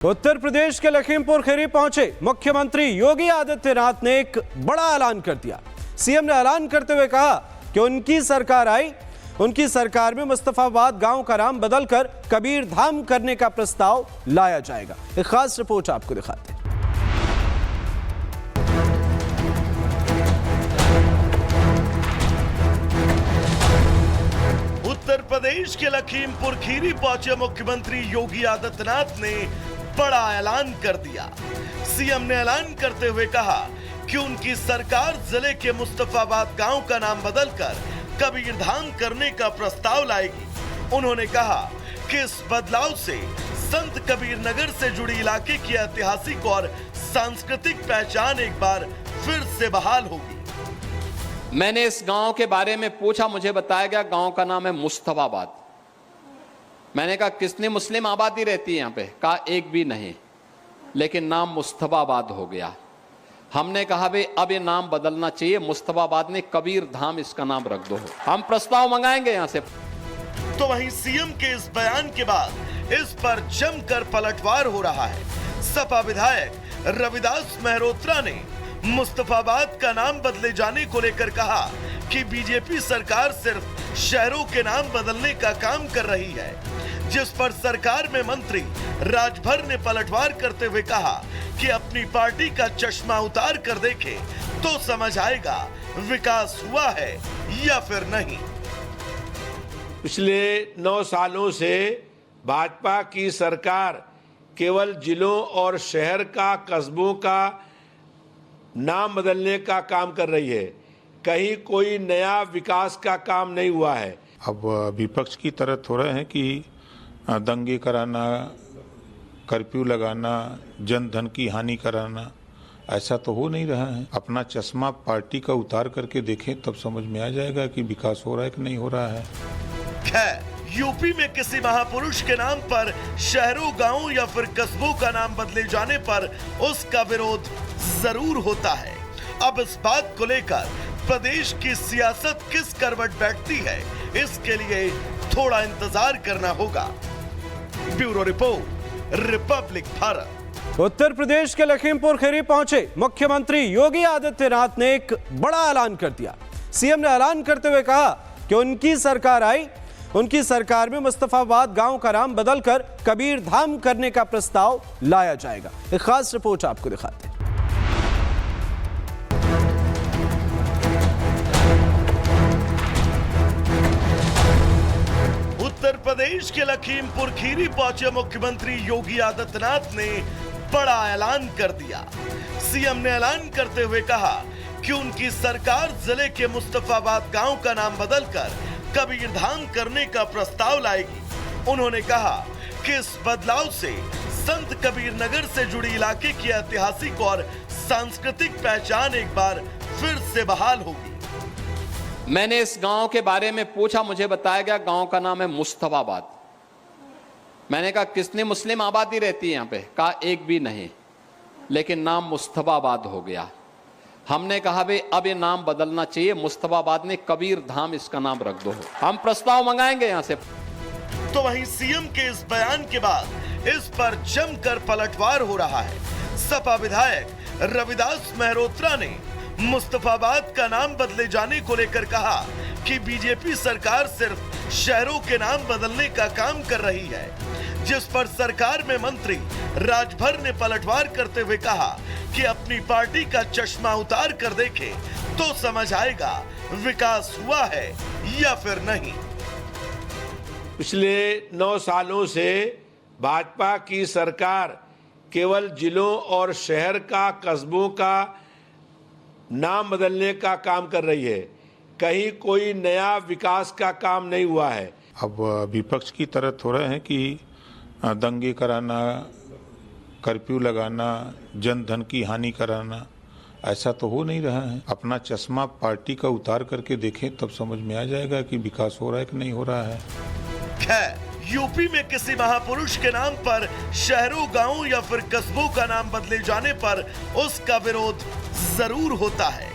उत्तर प्रदेश के लखीमपुर खीरी पहुंचे मुख्यमंत्री योगी आदित्यनाथ ने एक बड़ा ऐलान कर दिया। सीएम ने ऐलान करते हुए कहा कि उनकी सरकार आई, उनकी सरकार में मुस्तफाबाद गांव का नाम बदलकर कबीर धाम करने का प्रस्ताव लाया जाएगा। एक खास रिपोर्ट आपको दिखाते हैं। उत्तर प्रदेश के लखीमपुर खीरी पहुंचे मुख्यमंत्री योगी आदित्यनाथ ने बड़ा ऐलान कर दिया। सीएम ने ऐलान करते हुए कहा कि उनकी सरकार जिले के मुस्तफाबाद गांव का नाम बदलकर कबीर धाम करने का प्रस्ताव लाएगी। उन्होंने कहा कि इस बदलाव से संत कबीर नगर से जुड़ी इलाके की ऐतिहासिक और सांस्कृतिक पहचान एक बार फिर से बहाल होगी। मैंने इस गांव के बारे में पूछा, मुझे बताया गया गांव का नाम है मुस्तफाबाद। मैंने कहा कितनी मुस्लिम आबादी रहती है यहाँ पे? कहा एक भी नहीं, लेकिन नाम मुस्तफाबाद हो गया। हमने कहा भाई अब ये नाम बदलना चाहिए, मुस्तफाबाद ने कबीर धाम इसका नाम रख दो। हम प्रस्ताव मंगाएंगे यहाँ से। तो वहीं सीएम के इस बयान के बाद इस पर जमकर पलटवार हो रहा है। सपा विधायक रविदास मेहरोत्रा ने मुस्तफाबाद का नाम बदले जाने को लेकर कहा कि बीजेपी सरकार सिर्फ शहरों के नाम बदलने का काम कर रही है, जिस पर सरकार में मंत्री राजभर ने पलटवार करते हुए कहा कि अपनी पार्टी का चश्मा उतार कर देखे तो समझ आएगा विकास हुआ है या फिर नहीं। पिछले 9 सालों से भाजपा की सरकार केवल जिलों और शहर का, कस्बों का नाम बदलने का काम कर रही है। कहीं कोई नया विकास का काम नहीं हुआ है। अब विपक्ष की तरह थोड़ा है कि दंगे कराना, कर्फ्यू लगाना, जन धन की हानि कराना, ऐसा तो हो नहीं रहा है। अपना चश्मा पार्टी का उतार करके देखें तब समझ में आ जाएगा कि विकास हो रहा है कि नहीं हो रहा है। खैर, यूपी में किसी महापुरुष के नाम पर शहरों, गांवों या फिर कस्बों का नाम बदले जाने पर उसका विरोध जरूर होता है। अब इस बात को लेकर प्रदेश की सियासत किस करवट बैठती है, इसके लिए थोड़ा इंतजार करना होगा। Bureau report, republic Bharat. Uttar Pradesh के लखीमपुर खीरी पहुंचे मुख्यमंत्री योगी आदित्यनाथ ने एक बड़ा ऐलान कर दिया। सीएम ने ऐलान करते हुए कहा कि उनकी सरकार आई, उनकी सरकार में मुस्तफाबाद गांव का नाम बदलकर कबीर धाम करने का प्रस्ताव लाया जाएगा। एक खास रिपोर्ट आपको दिखाते हैं। उत्तर प्रदेश के लखीमपुर खीरी पहुंचे मुख्यमंत्री योगी आदित्यनाथ ने बड़ा ऐलान कर दिया। सीएम ने ऐलान करते हुए कहा कि उनकी सरकार जिले के मुस्तफाबाद गांव का नाम बदलकर कबीर धाम करने का प्रस्ताव लाएगी। उन्होंने कहा कि इस बदलाव से संत कबीर नगर से जुड़ी इलाके की ऐतिहासिक और सांस्कृतिक पहचान एक बार फिर से बहाल होगी। मैंने इस गांव के बारे में पूछा, मुझे बताया गया गांव का नाम है मुस्तफाबाद। मैंने कहा कितनी मुस्लिम आबादी रहती है यहाँ पे? कहा एक भी नहीं, लेकिन नाम मुस्तफाबाद हो गया। हमने कहा भाई अब ये नाम बदलना चाहिए, मुस्तफाबाद ने कबीर धाम इसका नाम रख दो। हम प्रस्ताव मंगाएंगे यहाँ से। तो वहीं सीएम के इस बयान के बाद इस पर जमकर पलटवार हो रहा है। सपा विधायक रविदास मेहरोत्रा ने मुस्तफाबाद का नाम बदले जाने को लेकर कहा कि बीजेपी सरकार सिर्फ शहरों के नाम बदलने का काम कर रही है, जिस पर सरकार में मंत्री राजभर ने पलटवार करते हुए कहा कि अपनी पार्टी का चश्मा उतार कर देखे तो समझ आएगा विकास हुआ है या फिर नहीं। पिछले 9 सालों से भाजपा की सरकार केवल जिलों और शहर का, कस्बों का नाम बदलने का काम कर रही है। कहीं कोई नया विकास का काम नहीं हुआ है। अब विपक्ष की तरह थोड़ा है कि दंगे कराना, कर्फ्यू लगाना, जन धन की हानि कराना, ऐसा तो हो नहीं रहा है। अपना चश्मा पार्टी का उतार करके देखें तब समझ में आ जाएगा कि विकास हो रहा है कि नहीं हो रहा है। खैर, यूपी में किसी महापुरुष के नाम पर शहरों, गांवों या फिर कस्बों का नाम बदले जाने पर उसका विरोध जरूर होता है।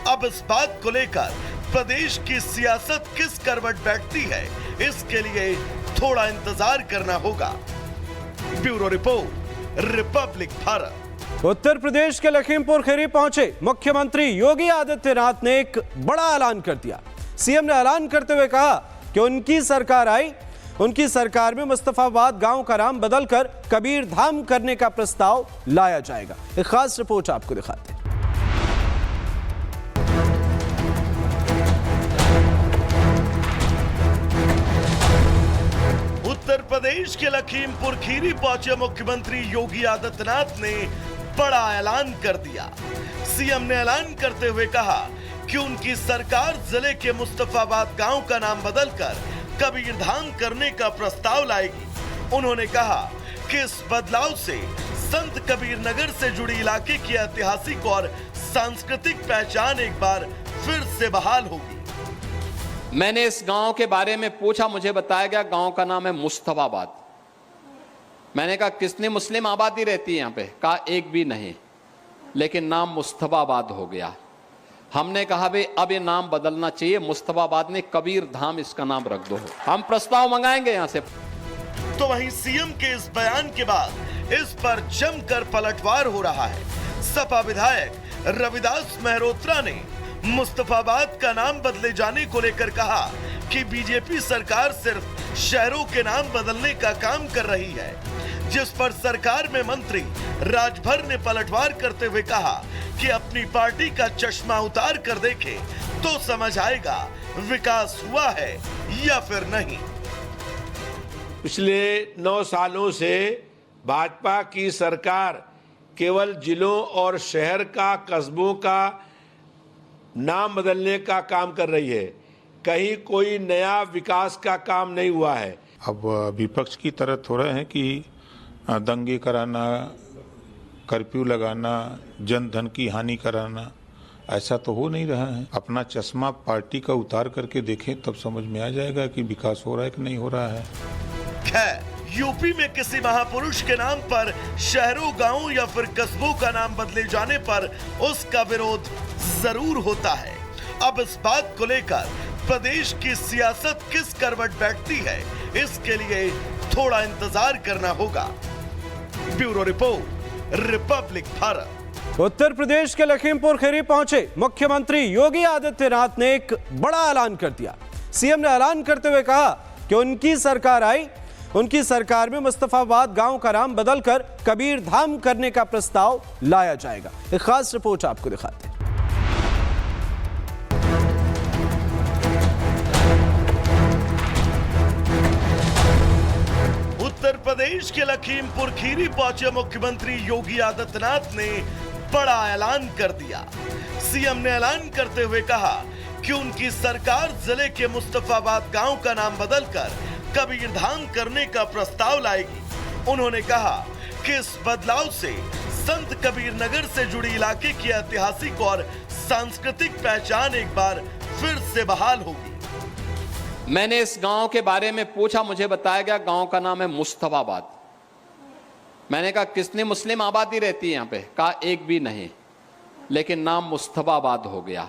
अब इस बात को लेकर प्रदेश की सियासत किस करवट बैठती है, इसके लिए थोड़ा इंतजार करना होगा। Bureau report, republic Bharat. Uttar Pradesh के लखीमपुर खीरी पहुंचे मुख्यमंत्री योगी आदित्यनाथ ने एक बड़ा ऐलान कर दिया। सीएम ने ऐलान करते हुए कहा कि उनकी सरकार आई, उनकी सरकार में मुस्तफाबाद गांव का नाम बदलकर कबीर धाम करने का प्रस्ताव लाया जाएगा। एक खास रिपोर्ट आपको दिखाते हैं। उत्तर प्रदेश के लखीमपुर खीरी पहुंचे मुख्यमंत्री योगी आदित्यनाथ ने बड़ा ऐलान कर दिया। सीएम ने ऐलान करते हुए कहा कि उनकी सरकार जिले के मुस्तफाबाद गांव का नाम बदलकर कबीर धाम करने का प्रस्ताव लाएगी। उन्होंने कहा कि इस बदलाव से संत कबीर नगर से जुड़ी इलाके की ऐतिहासिक और सांस्कृतिक पहचान एक बार फिर से बहाल होगी। मैंने इस गांव के बारे में पूछा, मुझे बताया गया गांव का नाम है मुस्तफाबाद। मैंने कहा कितनी मुस्लिम आबादी रहती है यहाँ पे? कहा एक भी नहीं, लेकिन नाम मुस्तफाबाद हो गया। हमने कहा भाई अब ये नाम बदलना चाहिए, मुस्तफाबाद ने कबीर धाम इसका नाम रख दो। हम प्रस्ताव मंगाएंगे यहाँ से। तो वहीं सीएम के इस बयान के बाद इस पर जमकर पलटवार हो रहा है। सपा विधायक रविदास मेहरोत्रा ने मुस्तफाबाद का नाम बदले जाने को लेकर कहा कि बीजेपी सरकार सिर्फ शहरों के नाम बदलने का काम कर रही है, जिस पर सरकार में मंत्री राजभर ने पलटवार करते हुए कहा कि अपनी पार्टी का चश्मा उतार कर देखे तो समझ आएगा विकास हुआ है या फिर नहीं। पिछले 9 सालों से भाजपा की सरकार केवल जिलों और शहर का, कस्बों का नाम बदलने का काम कर रही है। कहीं कोई नया विकास का काम नहीं हुआ है। अब विपक्ष की तरह थोड़ा है कि दंगे कराना, कर्फ्यू लगाना, जन धन की हानि कराना, ऐसा तो हो नहीं रहा है। अपना चश्मा पार्टी का उतार करके देखें तब समझ में आ जाएगा कि विकास हो रहा है कि नहीं हो रहा है। खैर, यूपी में किसी महापुरुष के नाम पर शहरों, गांवों या फिर कस्बों का नाम बदले जाने पर उसका विरोध जरूर होता है। अब इस बात को लेकर प्रदेश की सियासत किस करवट बैठती है, इसके लिए थोड़ा इंतजार करना होगा। Bureau report, republic Bharat. Uttar Pradesh के लखीमपुर खीरी पहुंचे मुख्यमंत्री योगी आदित्यनाथ ने एक बड़ा ऐलान कर दिया। सीएम ने ऐलान करते हुए कहा कि उनकी सरकार आई, उनकी सरकार में मुस्तफाबाद गांव का नाम बदलकर कबीर धाम करने का प्रस्ताव लाया जाएगा। एक खास रिपोर्ट आपको दिखाते हैं। उत्तर प्रदेश के लखीमपुर खीरी पहुंचे मुख्यमंत्री योगी आदित्यनाथ ने बड़ा ऐलान कर दिया। सीएम ने ऐलान करते हुए कहा कि उनकी सरकार जिले के मुस्तफाबाद गांव का नाम बदलकर कबीर धाम करने का प्रस्ताव लाएगी। उन्होंने कहा कि इस बदलाव से संत कबीर नगर से जुड़ी इलाके की ऐतिहासिक और सांस्कृतिक पहचान एक बार फिर से बहाल होगी। मैंने इस गांव के बारे में पूछा, मुझे बताया गया गांव का नाम है मुस्तफाबाद। मैंने कहा कितनी मुस्लिम आबादी रहती है यहाँ पे? कहा एक भी नहीं, लेकिन नाम मुस्तफाबाद हो गया।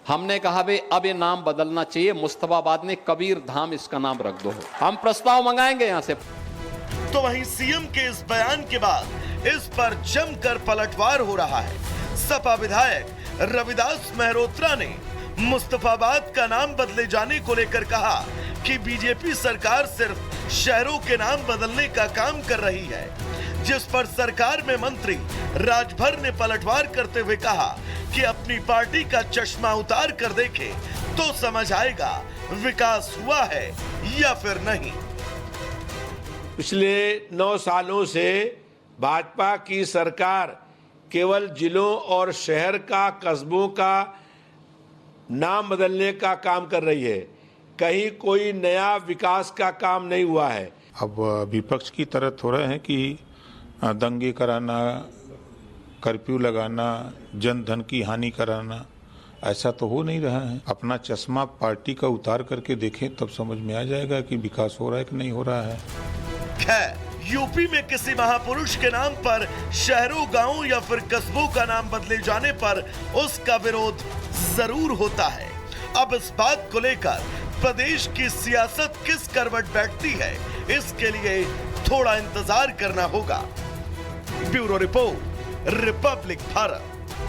हमने कहा भाई अब ये नाम बदलना चाहिए, मुस्तफाबाद ने कबीर धाम इसका नाम रख दो। हम प्रस्ताव मंगाएंगे यहाँ से। तो वहीं सीएम के इस बयान के बाद इस पर जमकर पलटवार हो रहा है। सपा विधायक रविदास मेहरोत्रा ने मुस्तफाबाद का नाम बदले जाने को लेकर कहा कि बीजेपी सरकार सिर्फ शहरों के नाम बदलने का काम कर रही है, जिस पर सरकार में मंत्री राजभर ने पलटवार करते हुए कहा कि अपनी पार्टी का चश्मा उतार कर देखे तो समझ आएगा विकास हुआ है या फिर नहीं। पिछले 9 सालों से भाजपा की सरकार केवल जिलों और शहर का, कस्बों का नाम बदलने का काम कर रही है। कहीं कोई नया विकास का काम नहीं हुआ है। अब विपक्ष की तरह थोड़ा है कि दंगे कराना, कर्फ्यू लगाना, जन धन की हानि कराना, ऐसा तो हो नहीं रहा है। अपना चश्मा पार्टी का उतार करके देखें तब समझ में आ जाएगा कि विकास हो रहा है कि नहीं हो रहा है। खैर, यूपी में किसी महापुरुष के नाम पर शहरों, गांवों या फिर कस्बों का नाम बदले जाने पर उसका विरोध जरूर होता है। अब इस बात को लेकर प्रदेश की सियासत किस करवट बैठती है, इसके लिए थोड़ा इंतजार करना होगा। Bureau report, republic Bharat.